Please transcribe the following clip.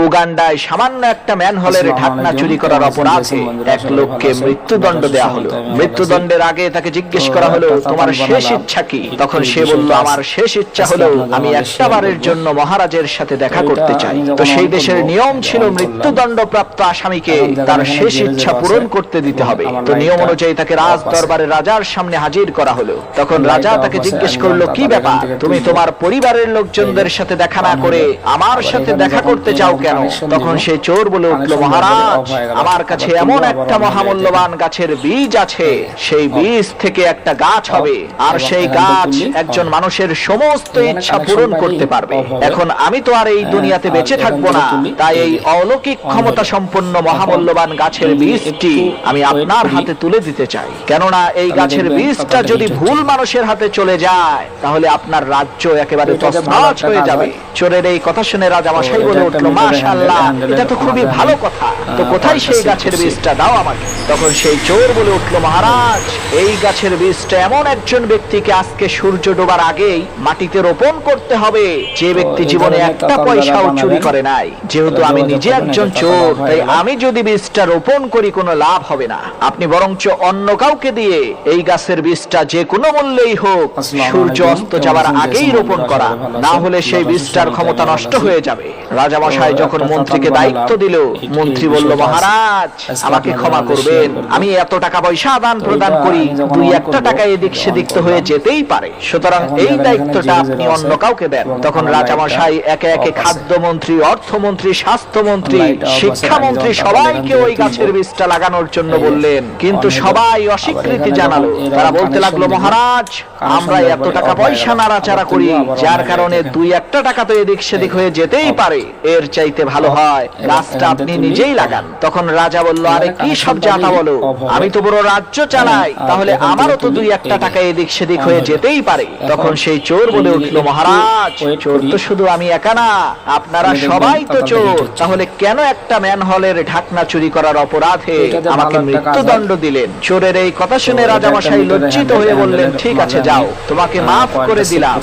উগান্ডায় সামান্য একটা ম্যানহোলের ঢাকনা চুরি করার অপরাধে এক লোককে মৃত্যুদণ্ড দেয়া হলো। মৃত্যুদণ্ডের আগে তাকে জিজ্ঞেস করা হলো, তোমার শেষ ইচ্ছা কি? তখন সে বলল, আমার শেষ ইচ্ছা হলো আমি একটা বারের জন্য মহারাজের সাথে দেখা করতে চাই। তো সেই দেশের নিয়ম ছিল মৃত্যুদণ্ড প্রাপ্ত আসামিকে তার শেষ ইচ্ছা পূরণ করতে দিতে হবে। তো নিয়ম অনুযায়ী তাকে রাজ দরবারে রাজার সামনে হাজির করা হলো। তখন রাজা তাকে জিজ্ঞেস করলো, কি ব্যাপার, তুমি তোমার পরিবারের লোকজনদের সাথে দেখা না করে আমার সাথে দেখা করতে চাও কেন? তখন সে চোর বলে উঠল, মহারাজ, আমার কাছে এমন একটা মহামূল্যবান গাছের বীজ আছে, সেই বীজ থেকে একটা গাছ হবে, আর সেই গাছ একজন মানুষের সমস্ত ইচ্ছা পূরণ করতে পারবে। এখন আমি তো আর এই দুনিয়াতে বেঁচে থাকবো না, তাই এই অলৌকিক ক্ষমতা সম্পন্ন মহামূল্যবান গাছের বীজটি আমি আপনার হাতে তুলে দিতে চাই। কেননা এই গাছের বীজটা যদি ভুল মানুষের হাতে চলে যায় তাহলে আপনার রাজ্য একেবারে তছনছ হয়ে যাবে। চোরের এই কথা শুনে রাজামশাই বলে উঠল, মাশাআল্লাহ, এটা তো খুবই ভালো কথা, তো কোথায় সেই গাছের বীজটা, দাও আমাকে। তখন সেই চোর বলে উঠল, মহারাজ, এই গাছের বীজটা এমন একজন ব্যক্তিকে আজকে সূর্য ডোবার আগেই মাটিতে রোপণ করতে হবে যে ব্যক্তি জীবনে একটা পয়সাও চুরি করে নাই। যেহেতু আমি নিজে একজন চোর, তাই আমি যদি বীজটা রোপণ করি কোনো লাভ হবে না। আপনি বরঞ্চ অন্য কাউকে দিয়ে এই গাছের বীজটা যে কোনো মূল্যেই হোক সূর্য অস্ত যাওয়ার আগেই রোপণ করা, না হলে সেই বীজটার ক্ষমতা নষ্ট হয়ে যাবে। রাজামশাই যখন মন্ত্রীকে দায়িত্ব দিল, মন্ত্রী বলল, মহারাজ, আমাকে ক্ষমা করবেন, আমি এত টাকা পয়সা আদান প্রদান করি, দুই একটা টাকা এদিক সেদিক তো হয়ে যেতেই পারে, সুতরাং এই দায়িত্বটা আপনি অন্য কাউকে দেন। তখন রাজামশাই একে একে খাদ্যমন্ত্রী, অর্থমন্ত্রী, স্বাস্থ্যমন্ত্রী, শিক্ষামন্ত্রী সবাইকে ওই গাছের বীজটা লাগানোর জন্য বললেন, কিন্তু সবাই অস্বীকৃতি জানালো। তারা বলতে লাগলো, মহারাজ, আমরা এত টাকা পয়সা নাড়াচাড়া করি, যার কারণে দুই একটা টাকা তো এদিক সেদিক হয়ে যেতেই পারে, এর চাইতে ভালো হয় গাছটা আপনি নিজেই লাগান। তখন রাজা বলল, আরে কি সব জাতা বলো, আমি তো বড় রাজ্য চালাই, তাহলে আমারও তো দুই একটা টাকা এদিক সেদিক হয়ে যেতেই পারে। তখন সেই চোর বলে উঠল, মহারাজ, চোর তো শুধু আমি একা না, আপনারা সবাই তো চোর, তাহলে কেন একটা ম্যানহোলের ঢাকনা চুরি করার অপরাধে আমাকে মৃত্যুদণ্ড দিলেন? চোরের এই কথা শুনে রাজামশাই লজ্জিত হয়ে বললেন, ঠিক আছে, যাও, তোমাকে মাফ করে দিলাম।